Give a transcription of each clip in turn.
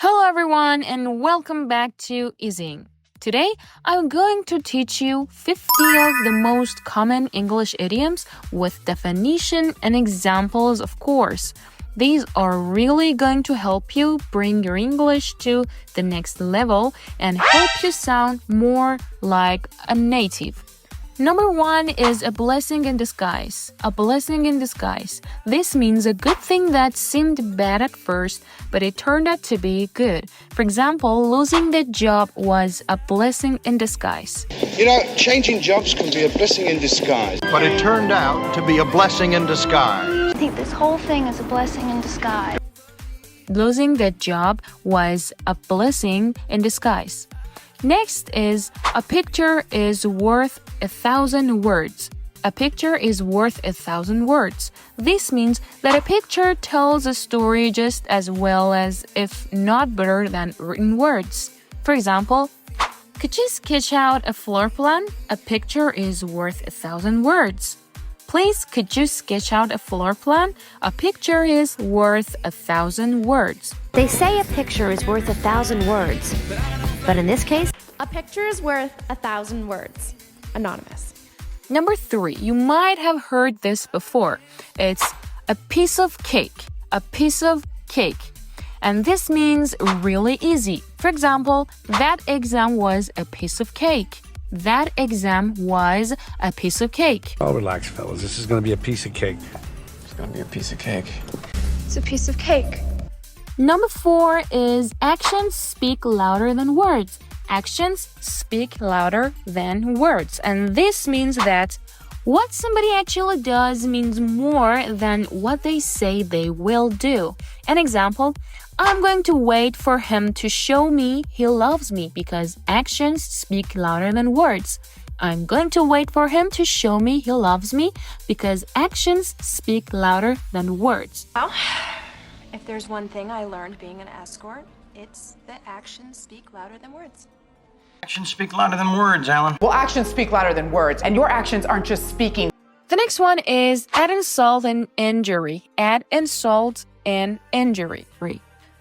Hello everyone and welcome back to Easing. Today, I'm going to teach you 50 of the most common English idioms with definition and examples, of course. These are really going to help you bring your English to the next level and help you sound more like a native. Number 1 is a blessing in disguise. A blessing in disguise. This means a good thing that seemed bad at first, but it turned out to be good. For example, losing the job was a blessing in disguise. You know, changing jobs can be a blessing in disguise. But it turned out to be a blessing in disguise. I think this whole thing is a blessing in disguise. Losing the job was a blessing in disguise. Next is a picture is worth 1,000 words. A picture is worth 1,000 words. This means that a picture tells a story just as well as, if not better than written words. For example, could you sketch out a floor plan? A picture is worth 1,000 words. Please, could you sketch out a floor plan? A picture is worth 1,000 words. They say a picture is worth 1,000 words, but in this case, a picture is worth 1,000 words. Anonymous. Number 3, you might have heard this before. It's a piece of cake. A piece of cake. And this means really easy. For example, that exam was a piece of cake. That exam was a piece of cake. Oh, relax, fellas. This is going to be a piece of cake. It's going to be a piece of cake. It's a piece of cake. Number 4 is actions speak louder than words. Actions speak louder than words. And this means that what somebody actually does means more than what they say they will do. An example, I'm going to wait for him to show me he loves me because actions speak louder than words. I'm going to wait for him to show me he loves me because actions speak louder than words. Well, if there's one thing I learned being an escort, it's that actions speak louder than words. Actions speak louder than words, Alan. Well, actions speak louder than words, and your actions aren't just speaking. The next one is add insult and injury. Add insult and injury.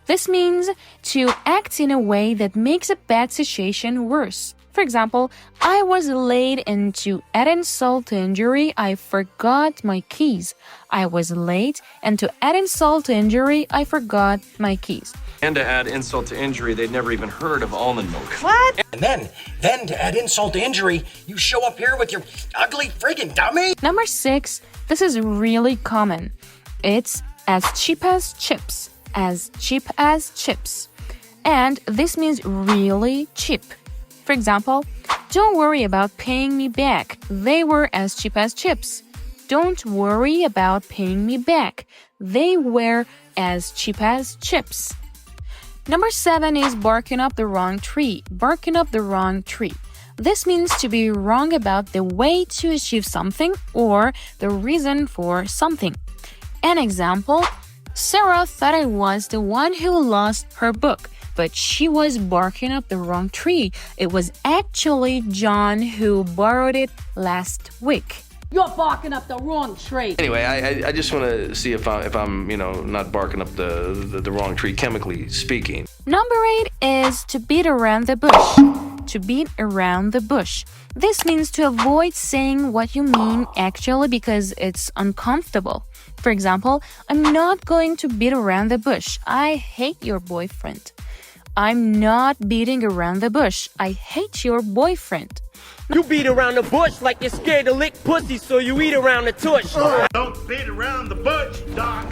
This means to act in a way that makes a bad situation worse. For example, I was late and to add insult to injury, I forgot my keys. I was late and to add insult to injury, I forgot my keys. And to add insult to injury, they'd never even heard of almond milk. What? And then to add insult to injury, you show up here with your ugly friggin' dummy. Number 6, this is really common. It's as cheap as chips. As cheap as chips. And this means really cheap. For example, don't worry about paying me back. They were as cheap as chips. Don't worry about paying me back. They were as cheap as chips. Number 7 is barking up the wrong tree. Barking up the wrong tree. This means to be wrong about the way to achieve something or the reason for something. An example, Sarah thought I was the one who lost her book, but she was barking up the wrong tree. It was actually John who borrowed it last week. You're barking up the wrong tree. Anyway, I just want to see if I'm not barking up the wrong tree, chemically speaking. Number 8 is to beat around the bush. To beat around the bush. This means to avoid saying what you mean actually because it's uncomfortable. For example, I'm not going to beat around the bush. I hate your boyfriend. I'm not beating around the bush. I hate your boyfriend. You beat around the bush like you're scared to lick pussy, so you eat around the tush. Don't beat around the bush, Doc.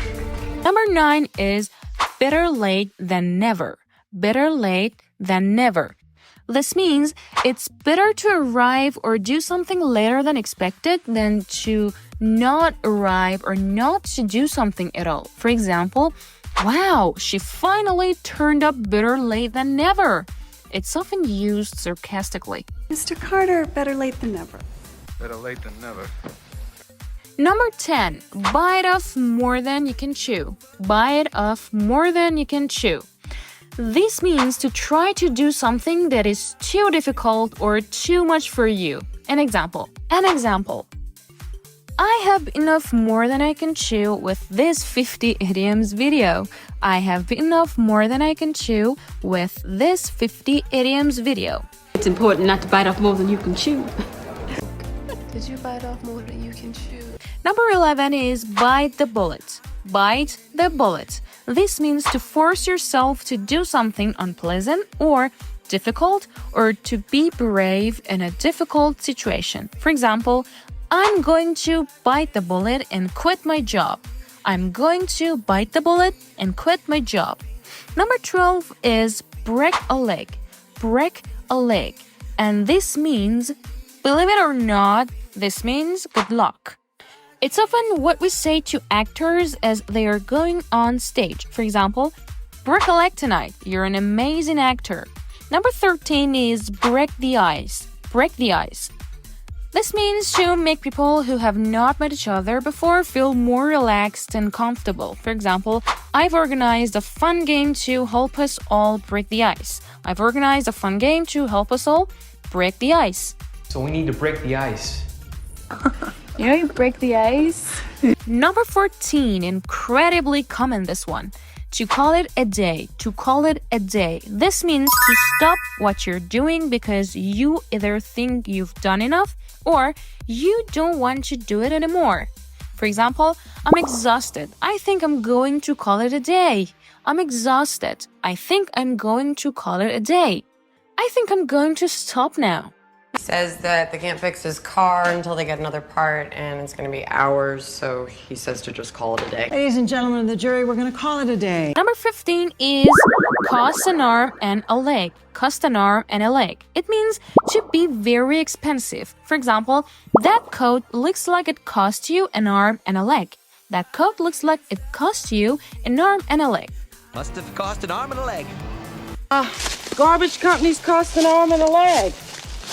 Number 9 is better late than never. Better late than never. This means it's better to arrive or do something later than expected than to not arrive or not to do something at all. For example, wow, she finally turned up better late than never. It's often used sarcastically. Mr. Carter, better late than never. Better late than never. Number 10, bite off more than you can chew. Bite off more than you can chew. This means to try to do something that is too difficult or too much for you. An example. I have enough more than I can chew with this 50 idioms video. I have enough more than I can chew with this 50 idioms video. It's important not to bite off more than you can chew. Did you bite off more than you can chew? Number 11 is bite the bullet. Bite the bullet. This means to force yourself to do something unpleasant or difficult, or to be brave in a difficult situation. For example, I'm going to bite the bullet and quit my job. I'm going to bite the bullet and quit my job. Number 12 is break a leg. Break a leg. And this means, believe it or not, this means good luck. It's often what we say to actors as they are going on stage. For example, break a leg tonight. You're an amazing actor. Number 13 is break the ice. Break the ice. This means to make people who have not met each other before feel more relaxed and comfortable. For example, I've organized a fun game to help us all break the ice. I've organized a fun game to help us all break the ice. So we need to break the ice. You know, you break the ice. Number 14, incredibly common this one. To call it a day. To call it a day. This means to stop what you're doing because you either think you've done enough or you don't want to do it anymore. For example, I'm exhausted. I think I'm going to call it a day. I'm exhausted. I think I'm going to call it a day. I think I'm going to stop now. He says that they can't fix his car until they get another part, and it's going to be hours, so he says to just call it a day. Ladies and gentlemen of the jury, we're going to call it a day. Number 15 is cost an arm and a leg. Cost an arm and a leg. It means to be very expensive. For example, that coat looks like it cost you an arm and a leg. That coat looks like it cost you an arm and a leg. Must have cost an arm and a leg. Garbage companies cost an arm and a leg.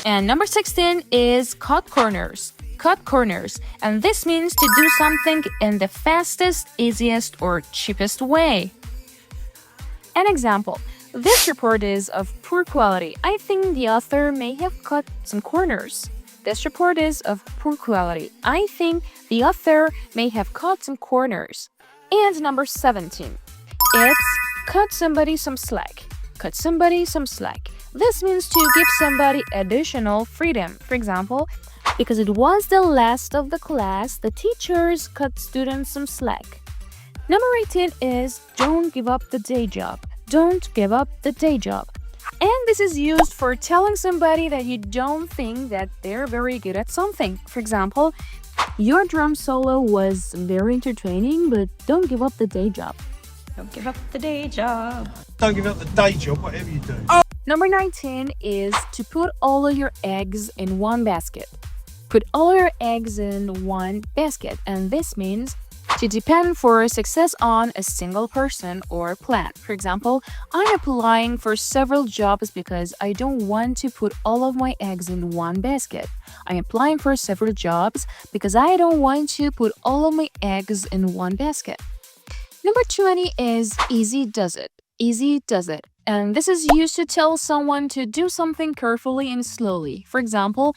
And number 16 is cut corners. Cut corners. And this means to do something in the fastest, easiest, or cheapest way. An example. This report is of poor quality. I think the author may have cut some corners. This report is of poor quality. I think the author may have cut some corners. And number 17. It's cut somebody some slack. Cut somebody some slack. This means to give somebody additional freedom. For example, because it was the last of the class, the teachers cut students some slack. Number 18 is don't give up the day job. Don't give up the day job. And this is used for telling somebody that you don't think that they're very good at something. For example, your drum solo was very entertaining, but don't give up the day job. Don't give up the day job. Don't give up the day job, whatever you do. Number 19 is to put all of your eggs in one basket. Put all your eggs in one basket, and this means to depend for success on a single person or plan. For example, I'm applying for several jobs because I don't want to put all of my eggs in one basket. I'm applying for several jobs because I don't want to put all of my eggs in one basket. Number 20 is easy does it. Easy does it. And this is used to tell someone to do something carefully and slowly. For example,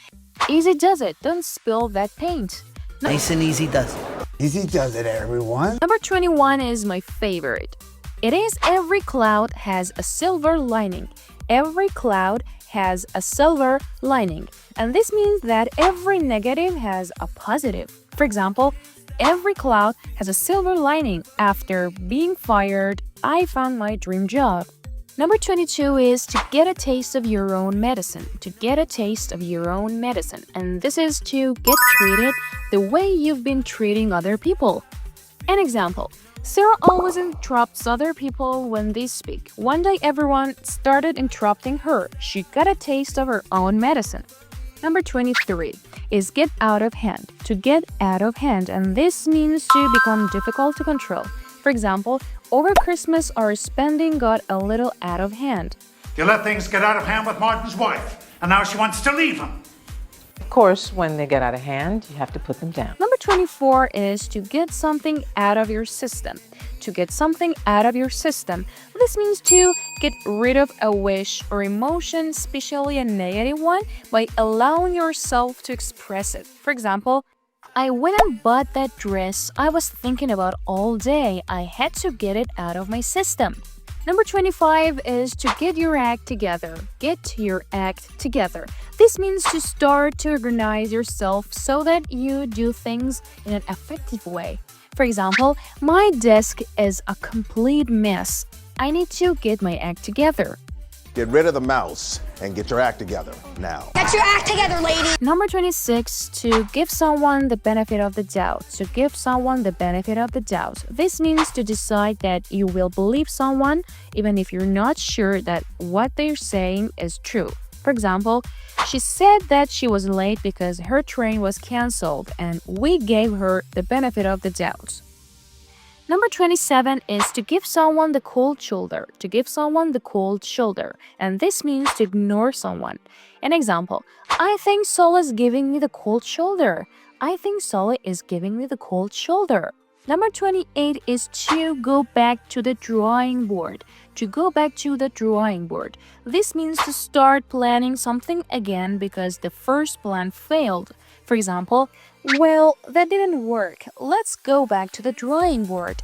easy does it. Don't spill that paint. Nice and easy does it. Easy does it, everyone. Number 21 is my favorite. It is every cloud has a silver lining. Every cloud has a silver lining. And this means that every negative has a positive. For example, every cloud has a silver lining. After being fired, I found my dream job. Number 22 is to get a taste of your own medicine. To get a taste of your own medicine. And this is to get treated the way you've been treating other people. An example. Sarah always interrupts other people when they speak. One day everyone started interrupting her. She got a taste of her own medicine. Number 23 is get out of hand. To get out of hand. And this means to become difficult to control. For example, over Christmas, our spending got a little out of hand. You let things get out of hand with Martin's wife, and now she wants to leave him. Of course, when they get out of hand, you have to put them down. Number 24 is to get something out of your system. To get something out of your system. This means to get rid of a wish or emotion, especially a negative one, by allowing yourself to express it. For example, I went and bought that dress I was thinking about all day. I had to get it out of my system. Number 25 is to get your act together. Get your act together. This means to start to organize yourself so that you do things in an effective way. For example, my desk is a complete mess. I need to get my act together. Get rid of the mouse and get your act together now. Get your act together, lady! Number 26, to give someone the benefit of the doubt. To give someone the benefit of the doubt. This means to decide that you will believe someone even if you're not sure that what they're saying is true. For example, she said that she was late because her train was cancelled and we gave her the benefit of the doubt. Number 27 is to give someone the cold shoulder. To give someone the cold shoulder. And this means to ignore someone. An example, I think Sol is giving me the cold shoulder. I think Sol is giving me the cold shoulder. Number 28 is to go back to the drawing board. To go back to the drawing board. This means to start planning something again because the first plan failed. For example, well, that didn't work. Let's go back to the drawing board.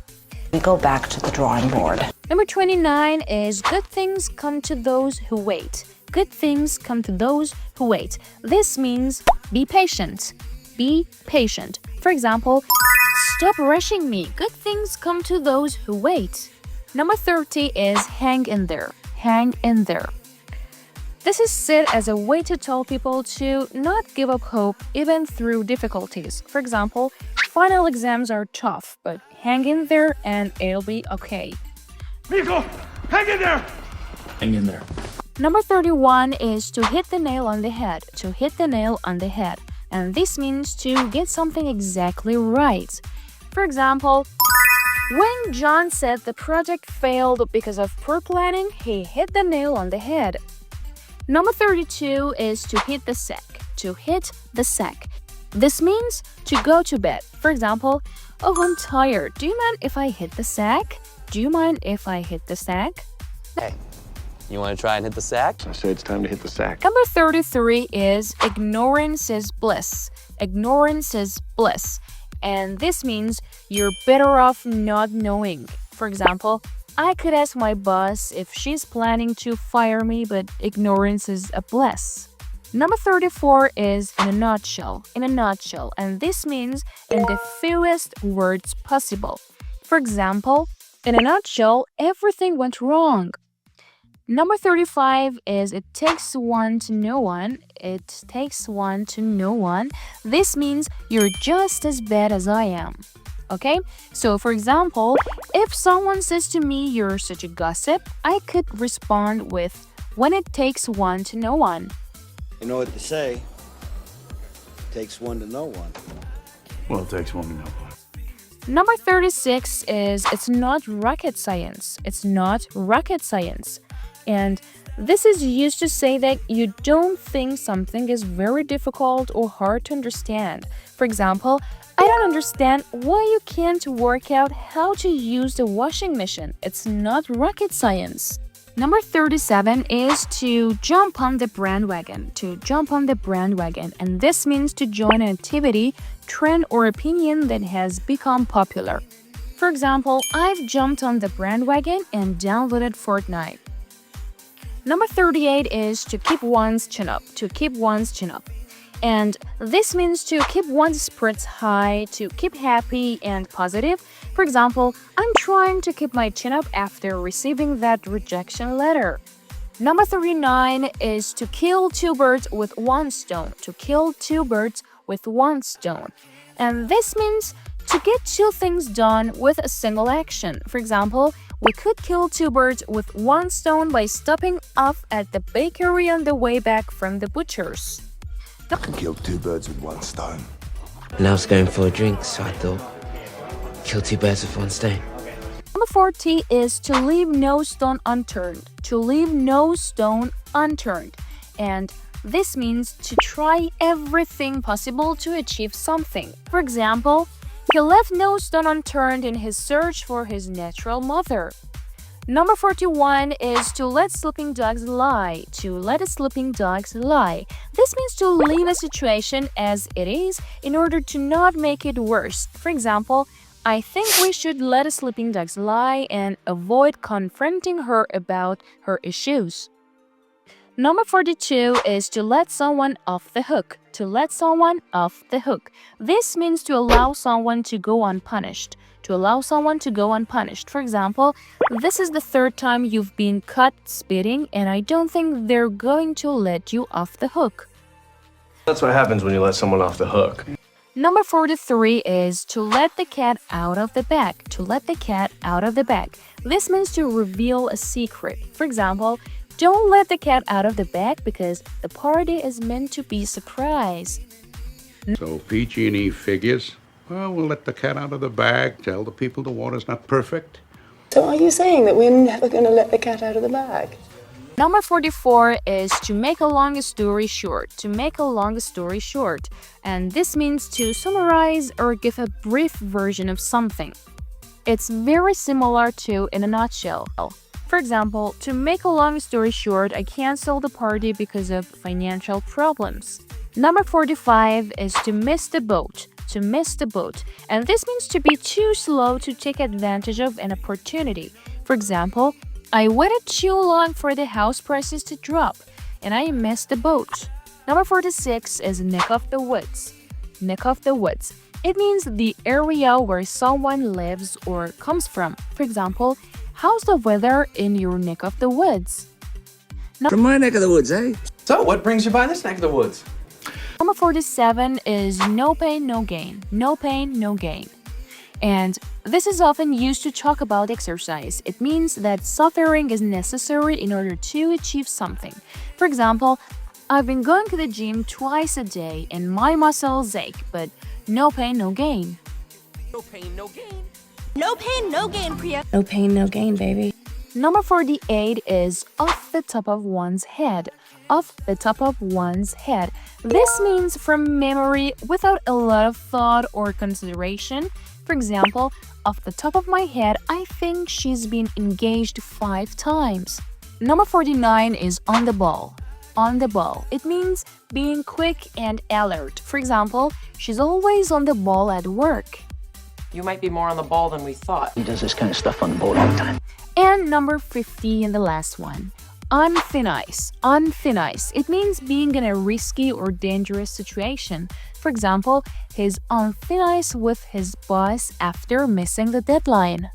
We go back to the drawing board. Number 29 is good things come to those who wait. Good things come to those who wait. This means be patient. Be patient. For example, stop rushing me. Good things come to those who wait. Number 30 is hang in there. Hang in there. This is said as a way to tell people to not give up hope even through difficulties. For example, final exams are tough, but hang in there and it'll be okay. Nico, hang in there! Hang in there. Number 31 is to hit the nail on the head. To hit the nail on the head. And this means to get something exactly right. For example, when John said the project failed because of poor planning, he hit the nail on the head. Number 32 is to hit the sack. To hit the sack. This means to go to bed. For example, oh, I'm tired. Do you mind if I hit the sack? Do you mind if I hit the sack? Hey, you want to try and hit the sack? I say it's time to hit the sack. Number 33 is ignorance is bliss. Ignorance is bliss. And this means you're better off not knowing. For example, I could ask my boss if she's planning to fire me, but ignorance is a bliss. Number 34 is in a nutshell. In a nutshell. And this means in the fewest words possible. For example, in a nutshell, everything went wrong. Number 35 is it takes one to know one. It takes one to know one. This means you're just as bad as I am. Okay? So, for example, if someone says to me, you're such a gossip, I could respond with, when it takes one to know one. You know what they say? It takes one to know one. Well, it takes one to know one. Number 36 is it's not rocket science. It's not rocket science. And this is used to say that you don't think something is very difficult or hard to understand. For example, I don't understand why you can't work out how to use the washing machine. It's not rocket science. Number 37 is to jump on the bandwagon. To jump on the bandwagon. And this means to join an activity, trend, or opinion that has become popular. For example, I've jumped on the bandwagon and downloaded Fortnite. Number 38 is to keep one's chin up. To keep one's chin up. And this means to keep one's spirits high, to keep happy and positive. For example, I'm trying to keep my chin up after receiving that rejection letter. Number 39 is to kill two birds with one stone. To kill two birds with one stone. And this means to get two things done with a single action. For example, we could kill two birds with one stone by stopping off at the bakery on the way back from the butcher's. I can kill two birds with one stone. And I was going for a drink, so I thought, kill two birds with one stone. Number 40 is to leave no stone unturned. To leave no stone unturned. And this means to try everything possible to achieve something. For example, he left no stone unturned in his search for his natural mother. Number 41 is to let sleeping dogs lie. To let a sleeping dogs lie. This means to leave a situation as it is in order to not make it worse. For example, I think we should let a sleeping dogs lie and avoid confronting her about her issues. Number 42 is to let someone off the hook. To let someone off the hook. This means to allow someone to go unpunished. To allow someone to go unpunished. For example, this is the third time you've been caught speeding and I don't think they're going to let you off the hook. That's what happens when you let someone off the hook. Number 43 is to let the cat out of the bag. To let the cat out of the bag. This means to reveal a secret. For example, don't let the cat out of the bag because the party is meant to be a surprise. So PG&E figures, well, we'll let the cat out of the bag, tell the people the water's not perfect. So are you saying that we're never going to let the cat out of the bag? Number 44 is to make a long story short. To make a long story short. And this means to summarize or give a brief version of something. It's very similar to in a nutshell. For example, to make a long story short, I canceled the party because of financial problems. Number 45 is to miss the boat. To miss the boat. And this means to be too slow to take advantage of an opportunity. For example, I waited too long for the house prices to drop, and I missed the boat. Number 46 is neck of the woods. Neck of the woods. It means the area where someone lives or comes from. For example, how's the weather in your neck of the woods? From my neck of the woods, eh? So, what brings you by this neck of the woods? Number 47 is no pain, no gain. No pain, no gain. And this is often used to talk about exercise. It means that suffering is necessary in order to achieve something. For example, I've been going to the gym twice a day and my muscles ache, but no pain, no gain. No pain, no gain. No pain, no gain, Priya. No pain, no gain, baby. Number 48 is off the top of one's head. Off the top of one's head. This means from memory without a lot of thought or consideration. For example, off the top of my head, I think she's been engaged 5 times. Number 49 is on the ball. On the ball. It means being quick and alert. For example, she's always on the ball at work. You might be more on the ball than we thought. He does this kind of stuff on the boat all the time. And number 50 and the last one. On thin ice. On thin ice. It means being in a risky or dangerous situation. For example, he's on thin ice with his boss after missing the deadline.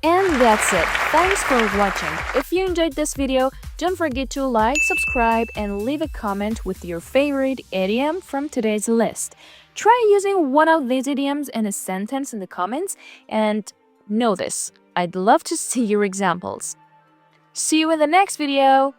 And that's it. Thanks for watching. If you enjoyed this video, don't forget to like, subscribe, and leave a comment with your favorite idiom from today's list. Try using one of these idioms in a sentence in the comments and know this. I'd love to see your examples. See you in the next video.